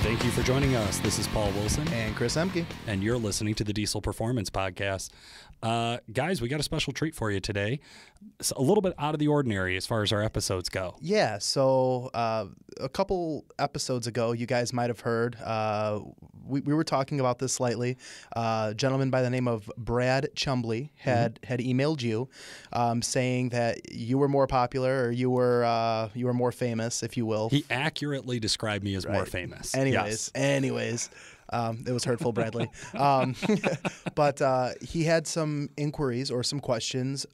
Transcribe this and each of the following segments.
Thank you for joining us. This is Paul Wilson. And Chris Emke. And you're listening to the Diesel Performance Podcast. Guys, we got a special treat for you today. It's a little bit out of the ordinary as far as our episodes go. Yeah, so a couple episodes ago, you guys might have heard, we were talking about this slightly. A gentleman by the name of Brad Chumbley had emailed you saying that you were more popular, or you were more famous, if you will. He accurately described me as more famous. Anyways. It was hurtful, Bradley. But he had some inquiries or some questions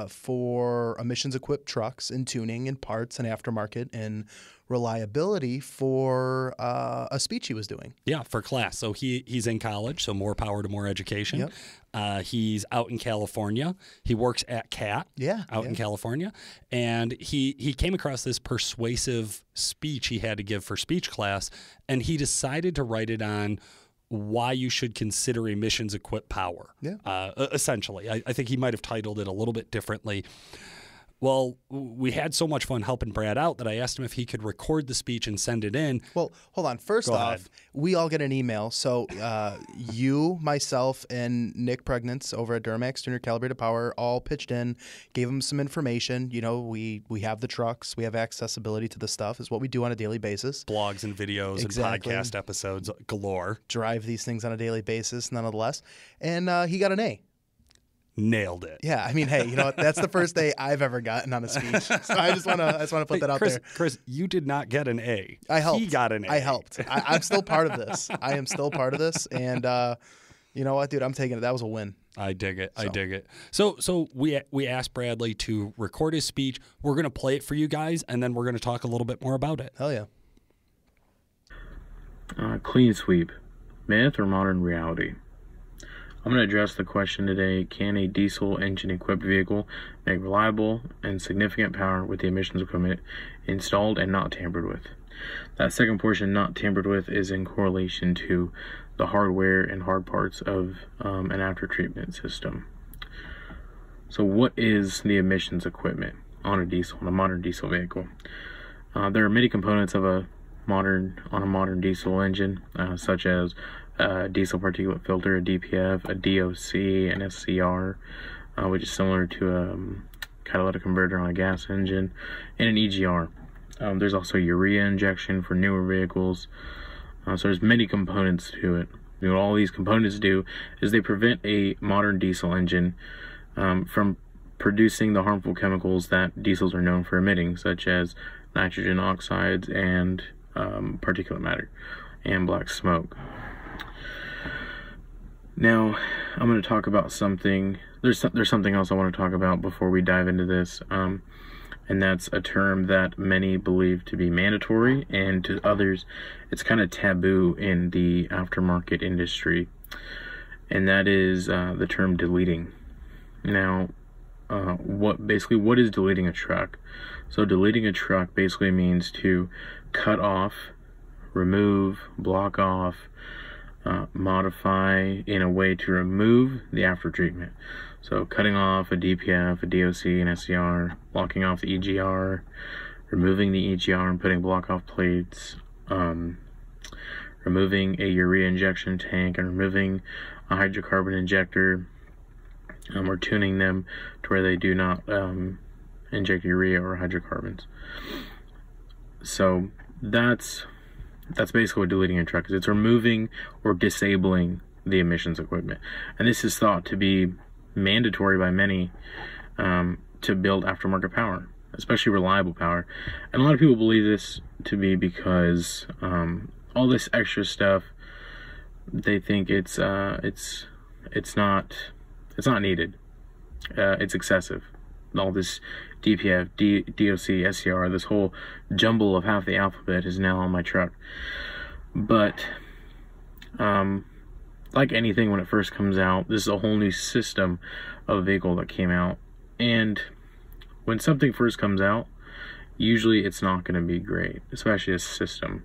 for emissions-equipped trucks and tuning and parts and aftermarket and reliability for a speech he was doing. Yeah, for class. So he's in college, so more power to more education. Yep. He's out in California. He works at CAT in California. And he came across this persuasive speech he had to give for speech class, and he decided to write it on why you should consider emissions-equipped power. Yeah. Essentially. I think he might have titled it a little bit differently. Well, we had so much fun helping Brad out that I asked him if he could record the speech and send it in. Well, hold on. First off, we all get an email. So you, myself, and Nick Pregnance over at Duramax Junior Calibrated Power all pitched in, gave him some information. You know, we have the trucks. We have accessibility to the stuff. Is what we do on a daily basis. Blogs and videos and podcast episodes galore. Drive these things on a daily basis, nonetheless. And he got an A. Nailed it. Yeah, I mean, hey, you know what? That's the first A I've ever gotten on a speech. So I just want to put that out there. Chris, you did not get an A. I helped. He got an A. I helped. I'm still part of this. I am still part of this, and you know what, dude? I'm taking it. That was a win. I dig it. I dig it. So we asked Bradley to record his speech. We're going to play it for you guys, and then we're going to talk a little bit more about it. Hell yeah. Clean sweep, myth or modern reality? I'm going to address the question today: can a diesel engine-equipped vehicle make reliable and significant power with the emissions equipment installed and not tampered with? That second portion, not tampered with, is in correlation to the hardware and hard parts of an after-treatment system. So what is the emissions equipment on a modern diesel vehicle? There are many components of a modern diesel engine, such as a diesel particulate filter, a DPF, a DOC, an SCR, which is similar to a catalytic converter on a gas engine, and an EGR. There's also urea injection for newer vehicles. So there's many components to it. You know, all these components do is they prevent a modern diesel engine from producing the harmful chemicals that diesels are known for emitting, such as nitrogen oxides and particulate matter and black smoke. Now, I'm going to talk about something. There's something else I want to talk about before we dive into this, and that's a term that many believe to be mandatory, and to others, it's kind of taboo in the aftermarket industry, and that is the term deleting. Now, what is deleting a truck? So deleting a truck basically means to cut off, remove, block off, modify in a way to remove the after treatment. So cutting off a DPF, a DOC, an SCR, blocking off the EGR, removing the EGR and putting block off plates, removing a urea injection tank, and removing a hydrocarbon injector, or tuning them to where they do not inject urea or hydrocarbons. So that's basically what deleting a truck is. It's removing or disabling the emissions equipment. And this is thought to be mandatory by many to build aftermarket power, especially reliable power. And a lot of people believe this to be because all this extra stuff, they think it's not needed. It's excessive. All this DPF, DOC, SCR, this whole jumble of half the alphabet is now on my truck. But like anything when it first comes out, this is a whole new system of vehicle that came out. And when something first comes out, usually it's not going to be great, especially a system.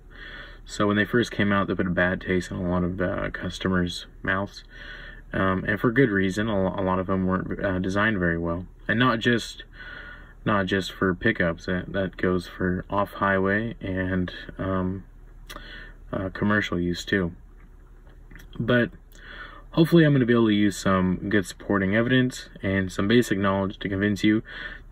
So when they first came out, they put a bad taste in a lot of customers' mouths. And for good reason. A lot of them weren't designed very well. And not just for pickups. That goes for off-highway and commercial use too. But hopefully I'm going to be able to use some good supporting evidence and some basic knowledge to convince you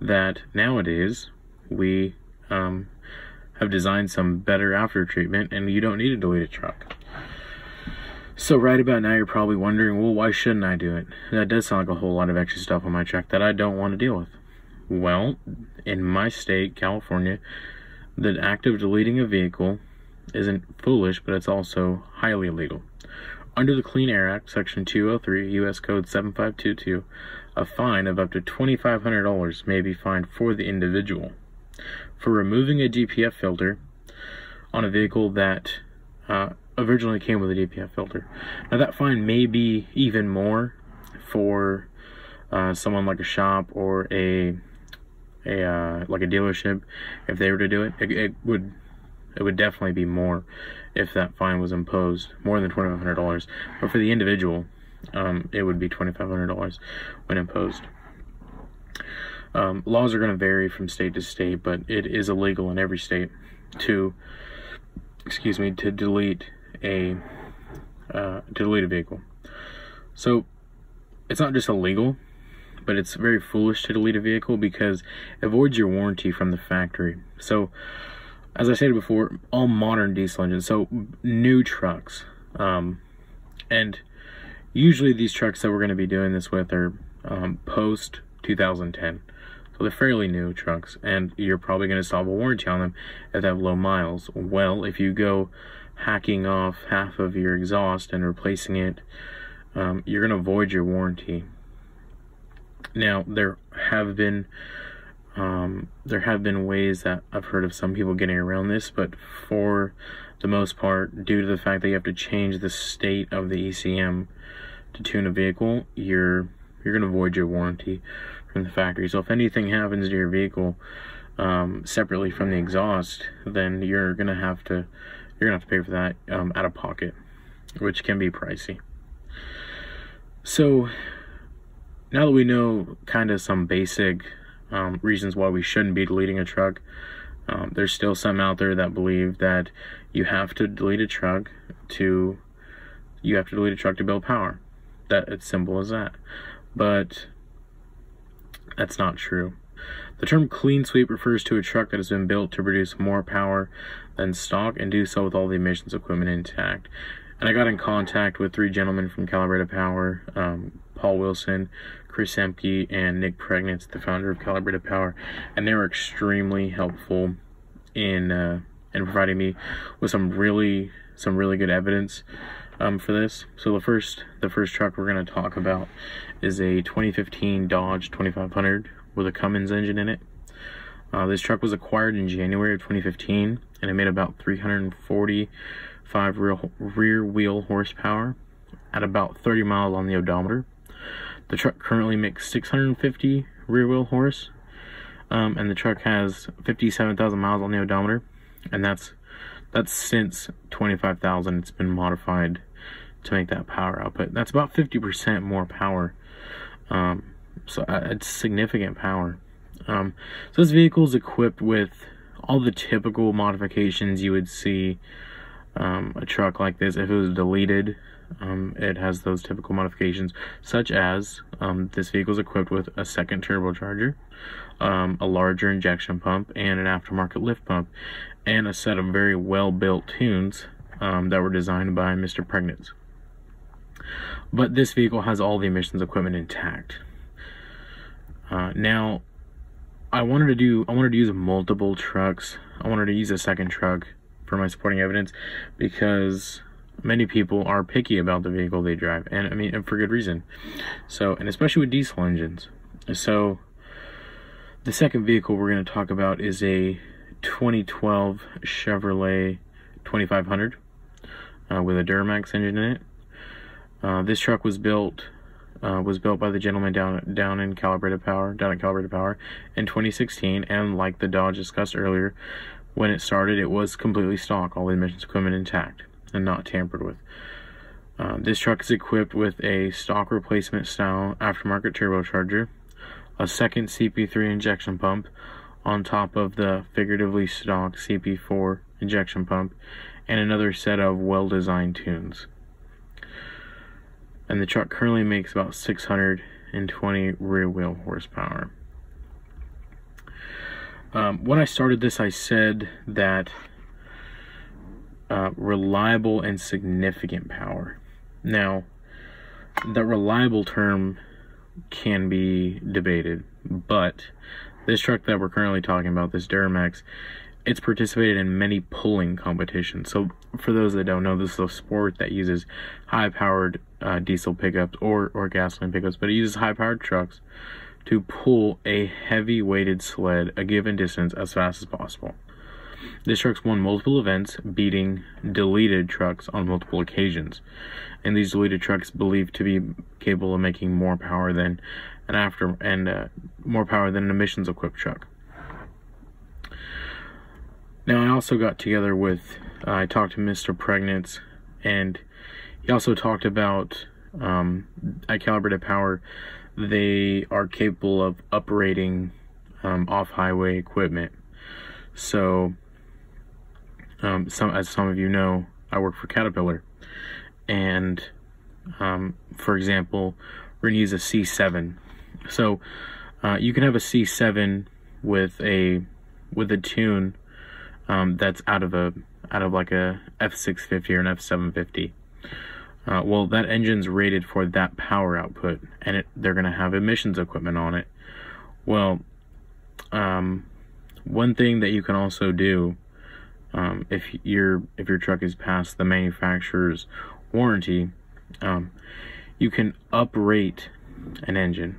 that nowadays we have designed some better after treatment and you don't need to delete a truck. So right about now you're probably wondering, well, why shouldn't I do it? That does sound like a whole lot of extra stuff on my truck that I don't want to deal with. Well, in my state, California, the act of deleting a vehicle isn't foolish, but it's also highly illegal. Under the Clean Air Act, Section 203, U.S. Code 7522, a fine of up to $2,500 may be fined for the individual for removing a DPF filter on a vehicle that originally came with a DPF filter. Now that fine may be even more for someone like a shop or like a dealership. If they were to do it, it would definitely be more if that fine was imposed, more than $2,500. But for the individual, it would be $2,500 when imposed. Laws are going to vary from state to state, but it is illegal in every state to delete a vehicle. So it's not just illegal, but it's very foolish to delete a vehicle because it avoids your warranty from the factory. So as I said before, all modern diesel engines, so new trucks, and usually these trucks that we're going to be doing this with are post 2010. So they're fairly new trucks, and you're probably going to still have a warranty on them if they have low miles. Well, if you go hacking off half of your exhaust and replacing it, you're going to void your warranty. Now, there have been ways that I've heard of some people getting around this, but for the most part, due to the fact that you have to change the state of the ECM to tune a vehicle, you're going to void your warranty from the factory. So if anything happens to your vehicle separately from the exhaust, then you're gonna have to pay for that out of pocket, which can be pricey. So now that we know kind of some basic reasons why we shouldn't be deleting a truck, there's still some out there that believe that you have to delete a truck to build power. That it's simple as that. But that's not true. The term clean sweep refers to a truck that has been built to produce more power than stock and do so with all the emissions equipment intact. And I got in contact with 3 gentlemen from Calibrated Power, Paul Wilson, Chris Emke, and Nick Pregnitz, the founder of Calibrated Power, and they were extremely helpful in providing me with some really good evidence for this. So the first truck we're going to talk about is a 2015 Dodge 2500 with a Cummins engine in it. This truck was acquired in January of 2015, and it made about 345 rear wheel horsepower at about 30 miles on the odometer. The truck currently makes 650 rear wheel horse, and the truck has 57,000 miles on the odometer, and that's since 25,000 it's been modified to make that power output. That's about 50% more power. So it's significant power. So this vehicle is equipped with all the typical modifications you would see a truck like this if it was deleted. It has those typical modifications, such as this vehicle is equipped with a second turbocharger, a larger injection pump, and an aftermarket lift pump, and a set of very well-built tunes that were designed by Mr. Pregnitz. But this vehicle has all the emissions equipment intact. Now, I wanted to use multiple trucks. I wanted to use a second truck for my supporting evidence because many people are picky about the vehicle they drive, and I mean, and for good reason. So, and especially with diesel engines. So, the second vehicle we're going to talk about is a 2012 Chevrolet 2500 with a Duramax engine in it. This truck was built by the gentleman down at Calibrated Power in 2016, and like the Dodge discussed earlier, when it started, it was completely stock, all the emissions equipment intact and not tampered with. This truck is equipped with a stock replacement style aftermarket turbocharger, a second CP3 injection pump on top of the figuratively stock CP4 injection pump, and another set of well-designed tunes. And the truck currently makes about 620 rear wheel horsepower. When I started this, I said that reliable and significant power. Now, that reliable term can be debated, but this truck that we're currently talking about, this Duramax, it's participated in many pulling competitions. So for those that don't know, this is a sport that uses high-powered diesel pickups or gasoline pickups, but it uses high-powered trucks to pull a heavy-weighted sled a given distance as fast as possible. This truck's won multiple events, beating deleted trucks on multiple occasions. And these deleted trucks believed to be capable of making more power than more power than an emissions-equipped truck. Now, I also got together with, I talked to Mr. Pregnance, and he also talked about, at Calibrated Power, they are capable of operating off-highway equipment. So, as some of you know, I work for Caterpillar, and for example, we're gonna use a C7. So, you can have a C7 with a tune that's out of like a F650 or an F750. Well, that engine's rated for that power output, and they're going to have emissions equipment on it. Well, one thing that you can also do, if your truck is past the manufacturer's warranty, you can uprate an engine.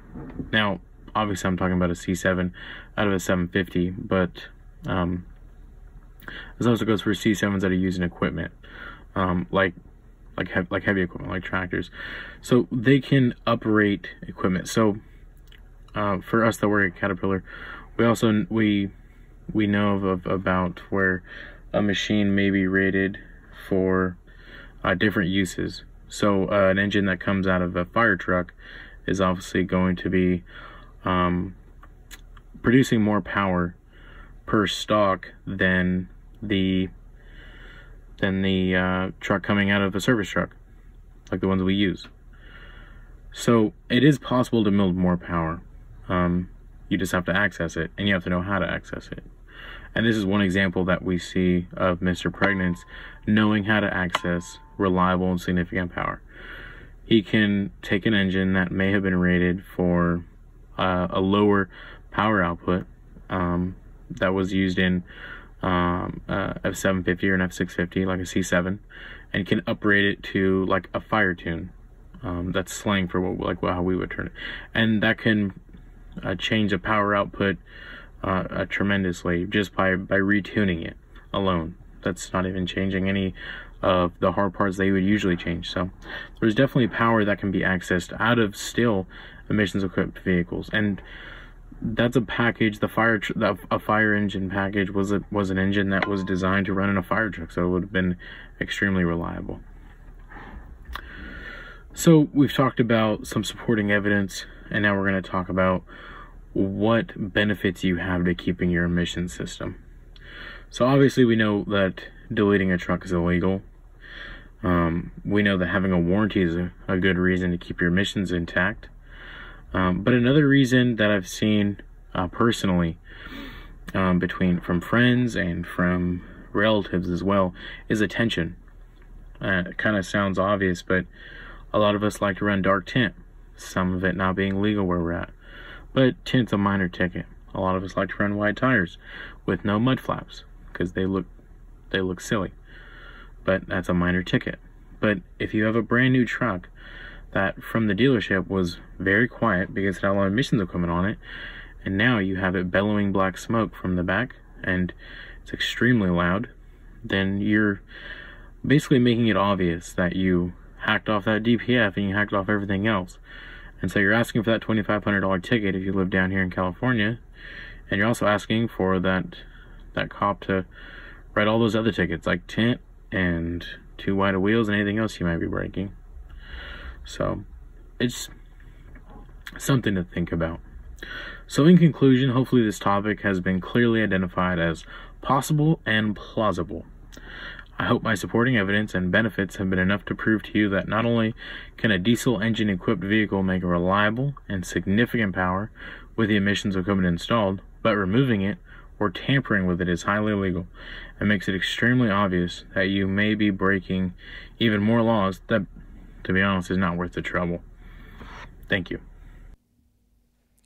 Now, obviously, I'm talking about a C7 out of a 750, but this also goes for C7s that are using equipment, like heavy equipment, like tractors. So they can uprate equipment. So for us that work at Caterpillar, we know about where a machine may be rated for different uses. So an engine that comes out of a fire truck is obviously going to be producing more power per stock than the truck coming out of a service truck, like the ones we use. So it is possible to build more power. You just have to access it, and you have to know how to access it. And this is one example that we see of Mr. Pregnance knowing how to access reliable and significant power. He can take an engine that may have been rated for a lower power output that was used in F750 or an F650, like a C7, and can uprate it to like a fire tune. That's slang for how we would turn it, and that can change the power output tremendously just by retuning it alone. That's not even changing any of the hard parts that you would usually change. So there's definitely power that can be accessed out of still emissions equipped vehicles, and that's a package. A fire engine package was an engine that was designed to run in a fire truck, so it would have been extremely reliable. So we've talked about some supporting evidence, and now we're going to talk about what benefits you have to keeping your emission system. So obviously we know that deleting a truck is illegal. We know that having a warranty is a good reason to keep your emissions intact. But another reason that I've seen personally from friends and from relatives as well is attention. It kind of sounds obvious, but a lot of us like to run dark tint, some of it not being legal where we're at. But tint's a minor ticket. A lot of us like to run wide tires with no mud flaps because they look silly. But that's a minor ticket. But if you have a brand new truck that from the dealership was very quiet because it had a lot of emissions equipment on it, and now you have it bellowing black smoke from the back and it's extremely loud, then you're basically making it obvious that you hacked off that DPF and you hacked off everything else. And so you're asking for that $2,500 ticket if you live down here in California, and you're also asking for that cop to write all those other tickets like tint and too wide of wheels and anything else you might be breaking. So it's something to think about. So in conclusion, hopefully this topic has been clearly identified as possible and plausible. I hope my supporting evidence and benefits have been enough to prove to you that not only can a diesel engine-equipped vehicle make reliable and significant power with the emissions equipment installed, but removing it or tampering with it is highly illegal and makes it extremely obvious that you may be breaking even more laws that, to be honest, is not worth the trouble. Thank you.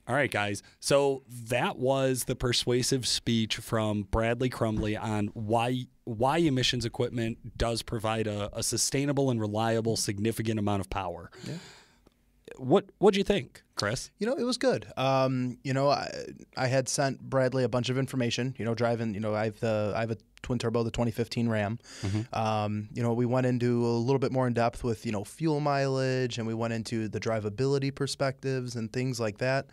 All right, guys. So that was the persuasive speech from Bradley Chumbley on why emissions equipment does provide a sustainable and reliable, significant amount of power. Yeah. What'd you think, Chris? You know, it was good. You know, I had sent Bradley a bunch of information. You know, driving. You know, I have a twin turbo, the 2015 Ram. Mm-hmm. You know, we went into a little bit more in depth with fuel mileage, and we went into the drivability perspectives and things like that.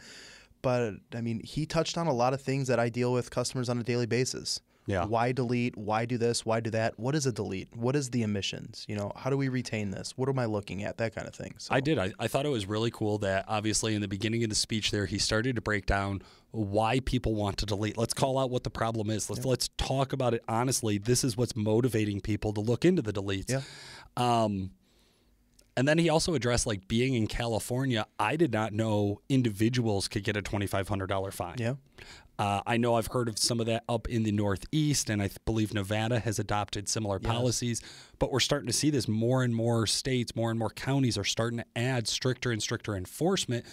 But I mean, he touched on a lot of things that I deal with customers on a daily basis. Yeah. Why delete? Why do this? Why do that? What is a delete? What is the emissions? You know, how do we retain this? What am I looking at? That kind of thing. So. I did. I thought it was really cool that obviously in the beginning of the speech there, he started to break down why people want to delete. Let's call out what the problem is. Let's talk about it honestly. This is what's motivating people to look into the deletes. Yeah. And then he also addressed, like, being in California, I did not know individuals could get a $2,500 fine. Yeah. I know I've heard of some of that up in the Northeast, and I believe Nevada has adopted similar policies. But we're starting to see this more and more states, more and more counties are starting to add stricter and stricter enforcement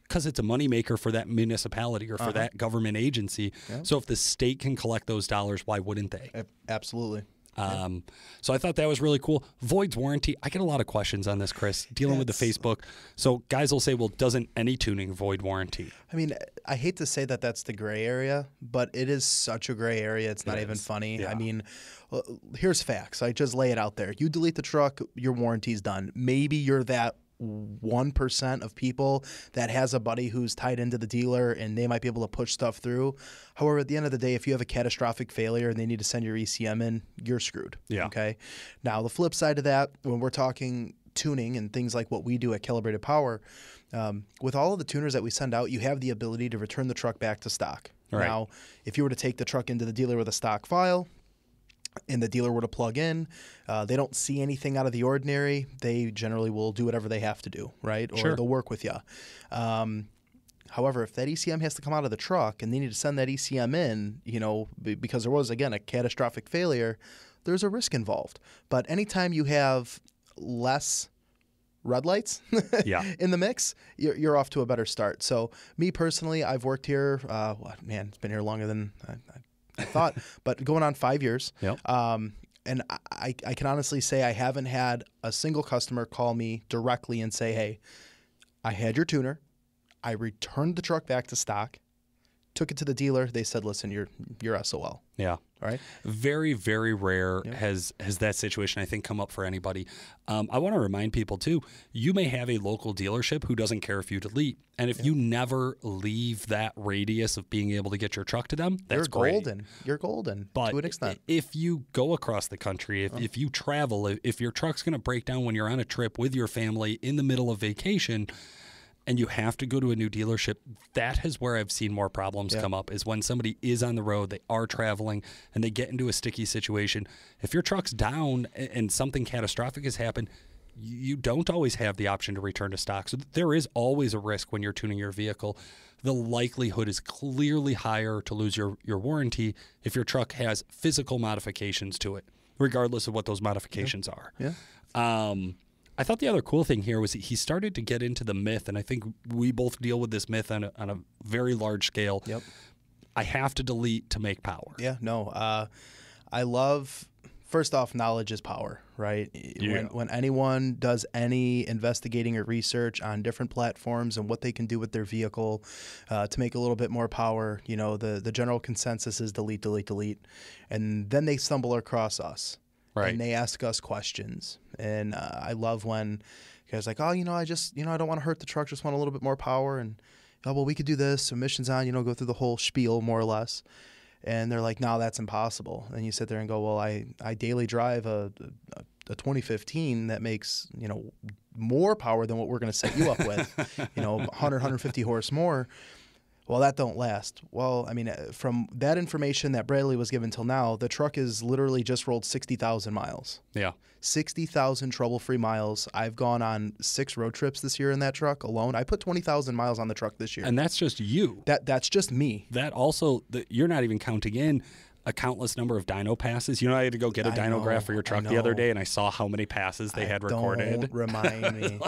because it's a moneymaker for that municipality or for that government agency. Yeah. So if the state can collect those dollars, why wouldn't they? Absolutely. So I thought that was really cool. Void's warranty. I get a lot of questions on this, Chris, dealing with the Facebook. So guys will say, well, doesn't any tuning void warranty? I mean, I hate to say that that's the gray area, but it is such a gray area. It's not even funny. Yeah. I mean, here's facts. I just lay it out there. You delete the truck, your warranty's done. Maybe you're that 1% of people that has a buddy who's tied into the dealer and they might be able to push stuff through. However, at the end of the day, if you have a catastrophic failure and they need to send your ECM in, you're screwed. Yeah. Okay. Now, the flip side of that, when we're talking tuning and things like what we do at Calibrated Power, with all of the tuners that we send out, you have the ability to return the truck back to stock. Right. Now, if you were to take the truck into the dealer with a stock file, and the dealer were to plug in, they don't see anything out of the ordinary. They generally will do whatever they have to do, right? Or they'll work with you. However, if that ECM has to come out of the truck and they need to send that ECM in, you know, because there was, again, a catastrophic failure, there's a risk involved. But anytime you have less red lights in the mix, you're off to a better start. So me personally, I've worked here, it's been here longer than I thought, but going on 5 years. Yep. And I can honestly say I haven't had a single customer call me directly and say, hey, I had your tuner. I returned the truck back to stock, took it to the dealer. They said, listen, you're SOL. Yeah. All right. Very, very rare has that situation, I think, come up for anybody. I want to remind people, too, you may have a local dealership who doesn't care if you delete. And if you never leave that radius of being able to get your truck to them, that's great. You're golden to an extent. If you go across the country, if you travel, if your truck's going to break down when you're on a trip with your family in the middle of vacation, and you have to go to a new dealership, that is where I've seen more problems come up, is when somebody is on the road, they are traveling, and they get into a sticky situation. If your truck's down and something catastrophic has happened, you don't always have the option to return to stock. So there is always a risk when you're tuning your vehicle. The likelihood is clearly higher to lose your warranty if your truck has physical modifications to it, regardless of what those modifications are. Yeah. I thought the other cool thing here was he started to get into the myth, and I think we both deal with this myth on a very large scale. Yep. I have to delete to make power. Yeah, no. I love, first off, knowledge is power, right? Yeah. When anyone does any investigating or research on different platforms and what they can do with their vehicle to make a little bit more power, you know, the general consensus is delete, delete, delete. And then they stumble across us. Right. And they ask us questions. And I love when guys like, oh, I just, I don't want to hurt the truck, just want a little bit more power. And, oh, well, we could do this, emissions on, go through the whole spiel more or less. And they're like, no, that's impossible. And you sit there and go, well, I daily drive a 2015 that makes, more power than what we're going to set you up with, 100, 150 horse more. Well, that don't last. Well, I mean, from that information that Bradley was given till now, the truck is literally just rolled 60,000 miles. Yeah. 60,000 trouble-free miles. I've gone on 6 road trips this year in that truck alone. I put 20,000 miles on the truck this year. And that's just you. That's just me. That also, you're not even counting in a countless number of dyno passes. You know, I had to go get a dyno graph for your truck the other day, and I saw how many passes they had recorded. Don't remind me.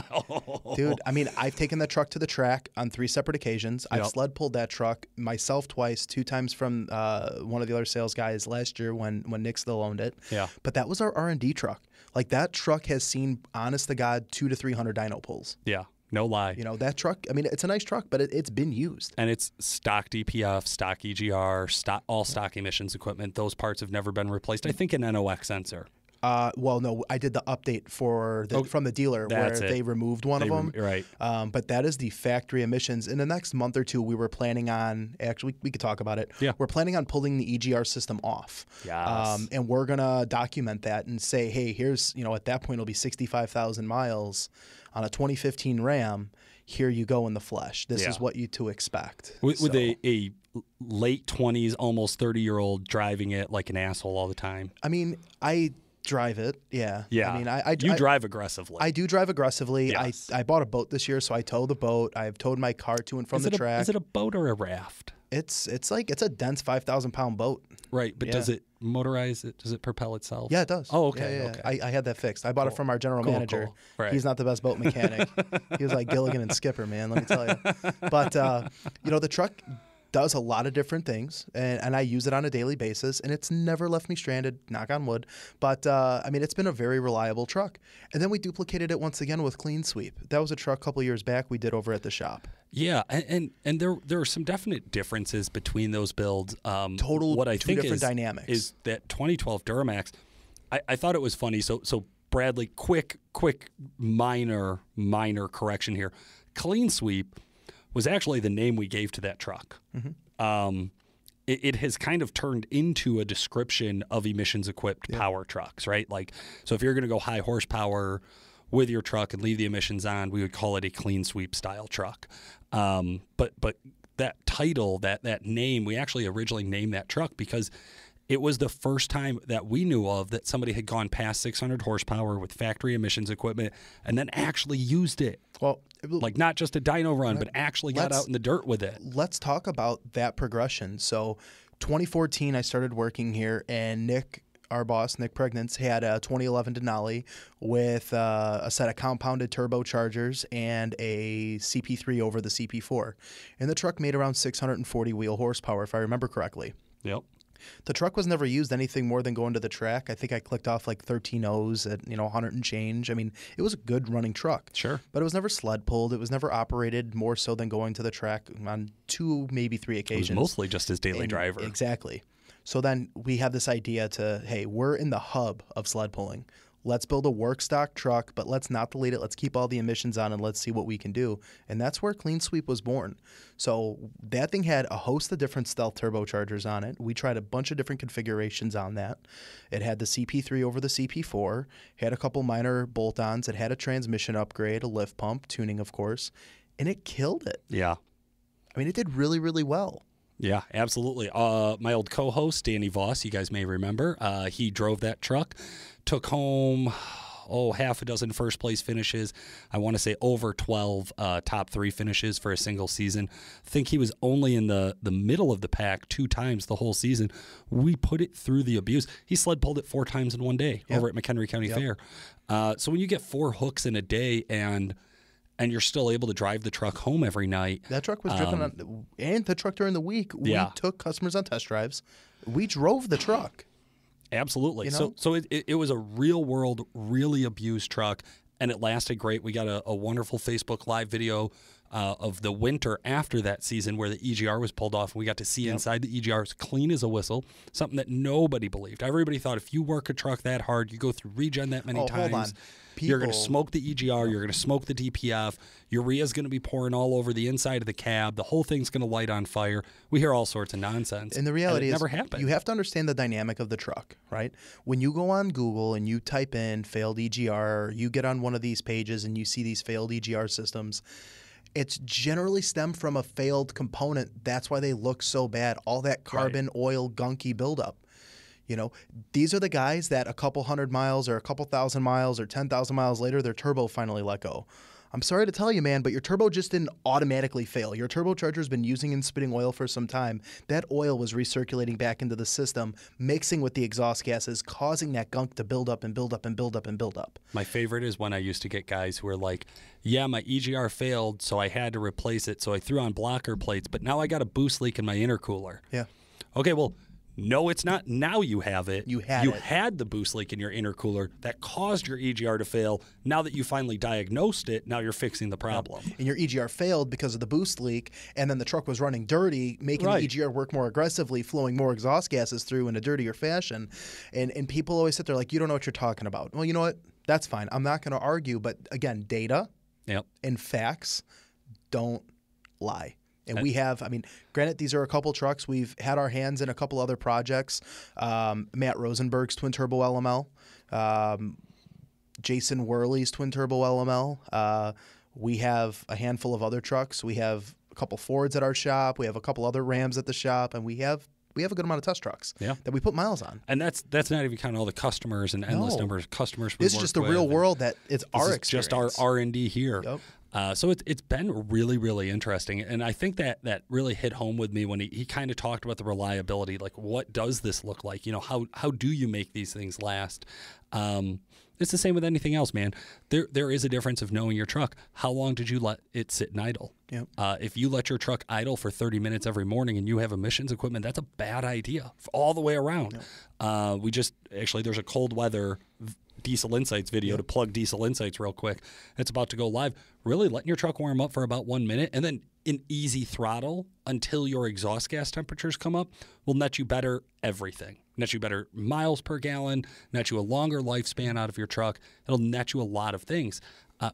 Dude, I mean, I've taken the truck to the track on 3 separate occasions. I've sled pulled that truck myself twice, 2 times from one of the other sales guys last year when Nick still owned it. Yeah. But that was our R&D truck. Like, that truck has seen, honest to God, 200 to 300 dyno pulls. Yeah. No lie. You know, that truck, I mean, it's a nice truck, but it's been used. And it's stock DPF, stock EGR, all stock emissions equipment. Those parts have never been replaced. I think an NOx sensor. Well, no, I did the update from the dealer where they removed one of them. Right. But that is the factory emissions. In the next month or 2, we were planning on, actually, we could talk about it. Yeah. We're planning on pulling the EGR system off. Yes. And we're going to document that and say, hey, here's, you know, at that point, it'll be 65,000 miles on a 2015 Ram. Here you go in the flesh. This is what you to expect. With a late 20s, almost 30-year-old driving it like an asshole all the time. I mean, I drive it, yeah. Yeah. I mean, you drive aggressively. I do drive aggressively. Yes. I bought a boat this year, so I tow the boat. I've towed my car to and from the track. Is it a boat or a raft? It's a dense 5,000-pound boat. Right, but does it motorize it? Does it propel itself? Yeah, it does. Oh, okay. Yeah. Okay. I had that fixed. I bought it from our general manager. Cool. Right. He's not the best boat mechanic. He was like Gilligan and Skipper, man, let me tell you. But, you know, the truck does a lot of different things, and I use it on a daily basis, and it's never left me stranded, knock on wood. But, I mean, it's been a very reliable truck. And then we duplicated it once again with Clean Sweep. That was a truck a couple of years back we did over at the shop. Yeah, and there are some definite differences between those builds. What I think different dynamics is that 2012 Duramax. I thought it was funny. So Bradley, quick minor correction here. Clean Sweep was actually the name we gave to that truck. Mm-hmm. It has kind of turned into a description of emissions-equipped power trucks, right? Like, so if you're going to go high horsepower with your truck and leave the emissions on, we would call it a Clean Sweep style truck. But that title, that name, we actually originally named that truck because it was the first time that we knew of that somebody had gone past 600 horsepower with factory emissions equipment and then actually used it. Well, like not just a dyno run, but actually got out in the dirt with it. Let's talk about that progression. So 2014, I started working here, and Nick, our boss, Nick Pregnance, had a 2011 Denali with a set of compounded turbochargers and a CP3 over the CP4. And the truck made around 640 wheel horsepower, if I remember correctly. Yep. The truck was never used anything more than going to the track. I think I clicked off like 13 O's at 100 and change. I mean, it was a good running truck. Sure. But it was never sled pulled. It was never operated more so than going to the track on 2, maybe 3 occasions. It was mostly just his daily driver. Exactly. So then we have this idea hey, we're in the hub of sled pulling. Let's build a work stock truck, but let's not delete it. Let's keep all the emissions on and let's see what we can do. And that's where Clean Sweep was born. So that thing had a host of different stealth turbochargers on it. We tried a bunch of different configurations on that. It had the CP3 over the CP4, had a couple minor bolt-ons. It had a transmission upgrade, a lift pump, tuning, of course, and it killed it. Yeah. I mean, it did really, really well. Yeah, absolutely. My old co-host, Danny Voss, you guys may remember, he drove that truck, took home, half a dozen first place finishes. I want to say over 12 top 3 finishes for a single season. I think he was only in the middle of the pack 2 times the whole season. We put it through the abuse. He sled pulled it 4 times in one day over at McHenry County Fair. So when you get 4 hooks in a day and you're still able to drive the truck home every night. That truck was driven on, and the truck during the week, we took customers on test drives. We drove the truck. Absolutely. So it was a real world, really abused truck, and it lasted great. We got a wonderful Facebook Live video of the winter after that season where the EGR was pulled off, and we got to see inside the EGR. It's clean as a whistle, something that nobody believed. Everybody thought if you work a truck that hard, you go through regen that many times, you're going to smoke the EGR, you're going to smoke the DPF, urea's going to be pouring all over the inside of the cab, the whole thing's going to light on fire. We hear all sorts of nonsense. And the reality is, never happened. You have to understand the dynamic of the truck, right? When you go on Google and you type in failed EGR, or you get on one of these pages and you see these failed EGR systems, it's generally stemmed from a failed component. That's why they look so bad. All that carbon, oil, gunky buildup. You know, these are the guys that a couple hundred miles or a couple thousand miles or 10,000 miles later, their turbo finally let go. I'm sorry to tell you, man, but your turbo just didn't automatically fail. Your turbocharger's been using and spitting oil for some time. That oil was recirculating back into the system, mixing with the exhaust gases, causing that gunk to build up and build up and build up and build up. My favorite is when I used to get guys who are like, yeah, my EGR failed, so I had to replace it, so I threw on blocker plates, but now I got a boost leak in my intercooler. Yeah. Okay, well, no, it's not. Now you have it. You had the boost leak in your intercooler that caused your EGR to fail. Now that you finally diagnosed it, now you're fixing the problem. And your EGR failed because of the boost leak, and then the truck was running dirty, making the EGR work more aggressively, flowing more exhaust gases through in a dirtier fashion. And people always sit there like, you don't know what you're talking about. Well, you know what? That's fine. I'm not going to argue. But again, data and facts don't lie. And we have, I mean, granted, these are a couple trucks. We've had our hands in a couple other projects. Matt Rosenberg's twin turbo LML, Jason Worley's twin turbo LML. We have a handful of other trucks. We have a couple Fords at our shop. We have a couple other Rams at the shop, and we have a good amount of test trucks that we put miles on. And that's not even counting all the customers and endless numbers of customers. This is just the real world that it's our experience. Just our R&D here. Yep. So it's been really, really interesting. And I think that really hit home with me when he kind of talked about the reliability. Like, what does this look like? You know, how do you make these things last? It's the same with anything else, man. There is a difference of knowing your truck. How long did you let it sit and idle? Yep. If you let your truck idle for 30 minutes every morning and you have emissions equipment, that's a bad idea all the way around. Yep. There's a cold weather Diesel Insights video to plug Diesel Insights real quick. It's about to go live. Really letting your truck warm up for about 1 minute and then in easy throttle until your exhaust gas temperatures come up will net you better everything. Net you better miles per gallon, net you a longer lifespan out of your truck. It'll net you a lot of things.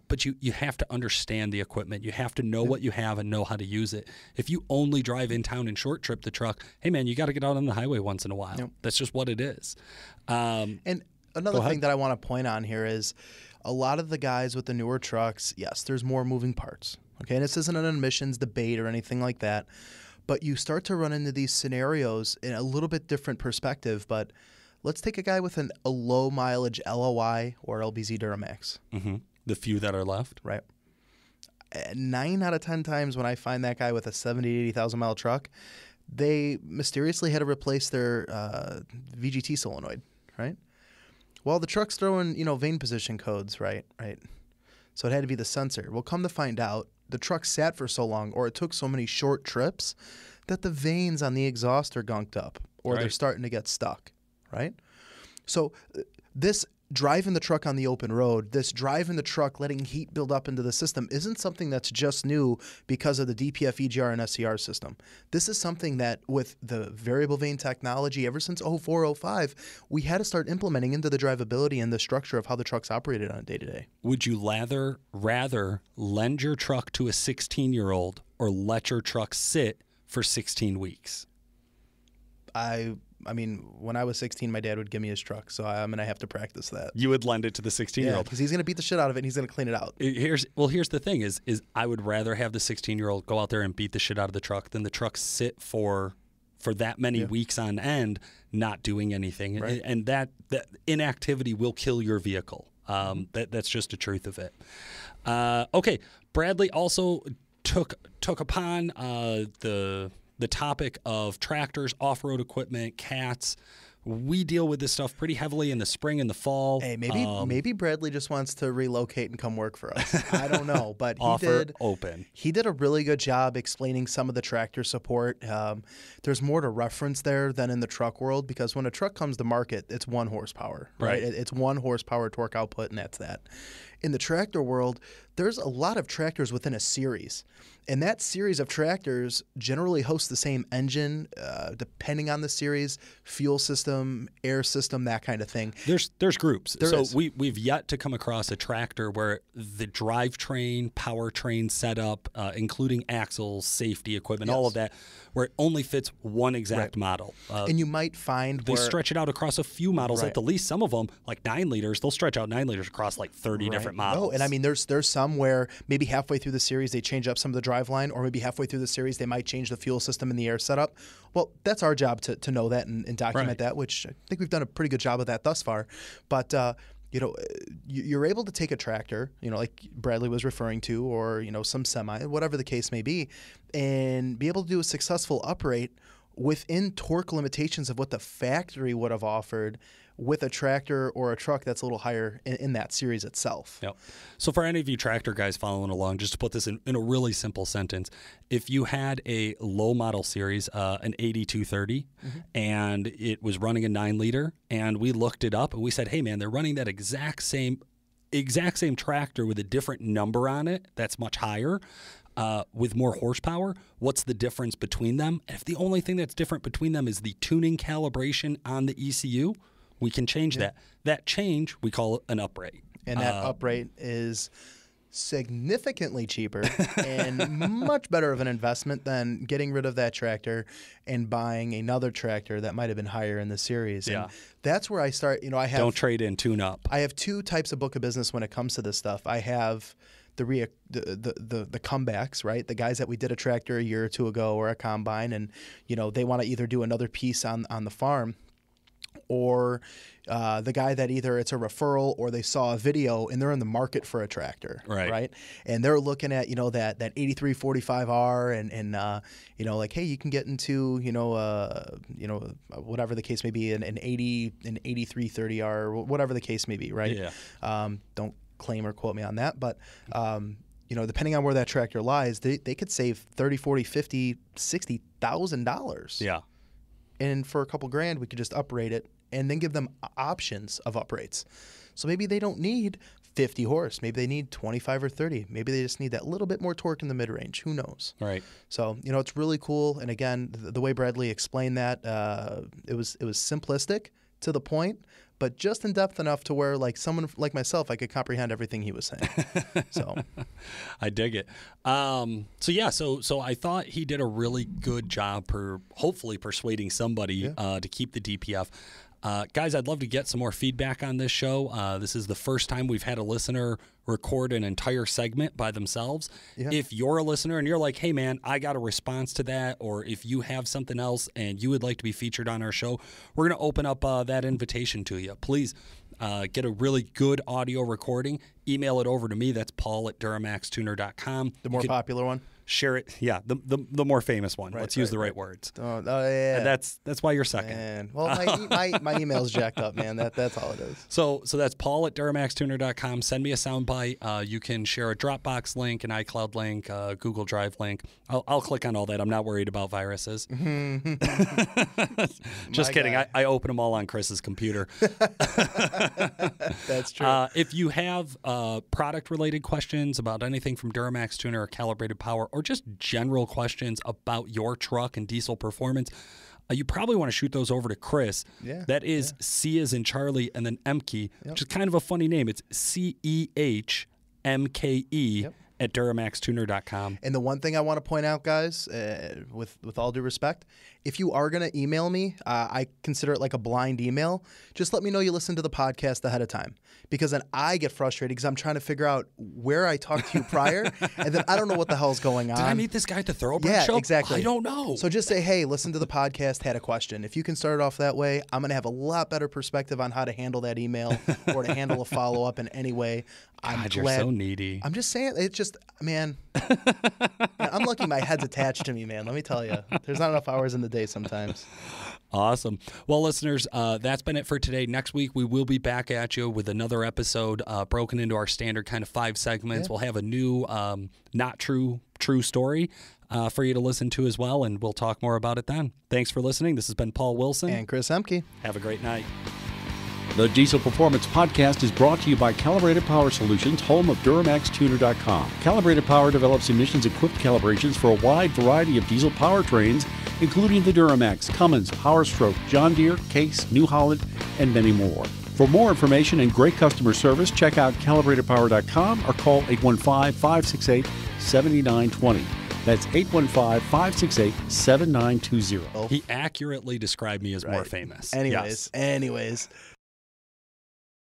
But you have to understand the equipment. You have to know what you have and know how to use it. If you only drive in town and short trip the truck, hey, man, you got to get out on the highway once in a while. Yep. That's just what it is. And another thing that I want to point on here is a lot of the guys with the newer trucks, yes, there's more moving parts. Okay, and this isn't an emissions debate or anything like that, but you start to run into these scenarios in a little bit different perspective. But let's take a guy with a low mileage LOI or LBZ Duramax. Mm-hmm. The few that are left. Right. 9 out of 10 times when I find that guy with a 70,000 to 80,000 mile truck, they mysteriously had to replace their VGT solenoid, right? Well, the truck's throwing, vane position codes, right? So it had to be the sensor. Well, come to find out, the truck sat for so long or it took so many short trips that the vanes on the exhaust are gunked up or they're starting to get stuck, right? So this driving the truck on the open road, this driving the truck, letting heat build up into the system isn't something that's just new because of the DPF, EGR, and SCR system. This is something that with the variable vane technology, ever since 04, 05, we had to start implementing into the drivability and the structure of how the truck's operated on a day-to-day. Would you rather lend your truck to a 16-year-old or let your truck sit for 16 weeks? I mean, when I was 16, my dad would give me his truck, so I'm going to have to practice that. You would lend it to the 16-year-old? Yeah, because he's going to beat the shit out of it, and he's going to clean it out. Here's the thing is I would rather have the 16-year-old go out there and beat the shit out of the truck than the truck sit for that many weeks on end not doing anything. Right. And that inactivity will kill your vehicle. That's just the truth of it. Okay, Bradley also took upon the topic of tractors, off-road equipment, cats. We deal with this stuff pretty heavily in the spring and the fall. Hey, maybe Bradley just wants to relocate and come work for us. I don't know, but he did a really good job explaining some of the tractor support. There's more to reference there than in the truck world because when a truck comes to market, it's 1 horsepower, right? It's 1 horsepower torque output, and that's that. In the tractor world, there's a lot of tractors within a series. And that series of tractors generally hosts the same engine, depending on the series, fuel system, air system, that kind of thing. There's groups. We've yet to come across a tractor where the drivetrain, powertrain setup, including axles, safety equipment, all of that, where it only fits one exact model. And you might find they stretch it out across a few models at the least. Some of them, like 9 liters, they'll stretch out 9 liters across like 30 different different models. No, and I mean, there's some where maybe halfway through the series they change up some of the driveline, or maybe halfway through the series they might change the fuel system and the air setup. Well, that's our job to know that and document that, which I think we've done a pretty good job of that thus far. But you're able to take a tractor, like Bradley was referring to, or some semi, whatever the case may be, and be able to do a successful uprate within torque limitations of what the factory would have offered with a tractor or a truck that's a little higher in that series itself. Yep. So for any of you tractor guys following along, just to put this in a really simple sentence, if you had a low model series, an 8230, and it was running a 9-liter, and we looked it up and we said, hey man, they're running that exact same tractor with a different number on it that's much higher, with more horsepower, what's the difference between them? And if the only thing that's different between them is the tuning calibration on the ECU, we can change that. That change, we call it an uprate. And that uprate is significantly cheaper and much better of an investment than getting rid of that tractor and buying another tractor that might have been higher in the series. Yeah. And that's where I start. Don't trade in, tune up. I have two types of book of business when it comes to this stuff. I have the comebacks, right? The guys that we did a tractor a year or two ago or a combine, and they want to either do another piece on the farm, or the guy that either it's a referral or they saw a video and they're in the market for a tractor, right? And they're looking at that 8345R and like, hey, you can get into whatever the case may be, an 8330R or whatever the case may be, right? Yeah. Don't claim or quote me on that, but depending on where that tractor lies, they could save $30,000, $40,000, $50,000, $60,000. Yeah. And for a couple grand, we could just uprate it and then give them options of uprates. So maybe they don't need 50 horse. Maybe they need 25 or 30. Maybe they just need that little bit more torque in the mid-range. Who knows? Right. So, it's really cool. And again, the way Bradley explained that, it was simplistic to the point, but just in depth enough to where, like someone like myself, I could comprehend everything he was saying. So, I dig it. So I thought he did a really good job hopefully persuading somebody to keep the DPF. Guys, I'd love to get some more feedback on this show. This is the first time we've had a listener record an entire segment by themselves. Yeah. If you're a listener and you're like, hey, man, I got a response to that, or if you have something else and you would like to be featured on our show, we're going to open up that invitation to you. Please get a really good audio recording. Email it over to me. That's paul@duramaxtuner.com. The more popular one? Share it. Yeah, the more famous one. Let's use the right words. Oh, yeah. And that's why you're second. Man. Well, my email's jacked up, man. That's all it is. So that's paul@duramaxtuner.com. Send me a soundbite. You can share a Dropbox link, an iCloud link, Google Drive link. I'll click on all that. I'm not worried about viruses. Just kidding. I open them all on Chris's computer. That's true. If you have product-related questions about anything from Duramax Tuner or Calibrated Power, or just general questions about your truck and diesel performance, you probably want to shoot those over to Chris. Yeah, that is C as in Charlie and then Emke, which is kind of a funny name. It's CEHMKE at DuramaxTuner.com. And the one thing I want to point out, guys, with all due respect, if you are going to email me, I consider it like a blind email. Just let me know you listen to the podcast ahead of time, because then I get frustrated because I'm trying to figure out where I talked to you prior, and then I don't know what the hell's going on. Did I meet this guy at the Thoroughbred show? Yeah, exactly. I don't know. So just say, hey, listen to the podcast, had a question. If you can start it off that way, I'm going to have a lot better perspective on how to handle that email or to handle a follow-up in any way. God, you're so needy. I'm just saying, it's just, man, I'm lucky my head's attached to me, man. Let me tell you. There's not enough hours in the day sometimes. Awesome. Well, listeners, that's been it for today. Next week, we will be back at you with another episode broken into our standard kind of 5 segments. Yeah. We'll have a new not true story for you to listen to as well, and we'll talk more about it then. Thanks for listening. This has been Paul Wilson. And Chris Emke. Have a great night. The Diesel Performance Podcast is brought to you by Calibrated Power Solutions, home of DuramaxTuner.com. Calibrated Power develops emissions-equipped calibrations for a wide variety of diesel powertrains, including the Duramax, Cummins, PowerStroke, John Deere, Case, New Holland, and many more. For more information and great customer service, check out calibratedpower.com or call 815-568-7920. That's 815-568-7920. He accurately described me as more famous. Anyways.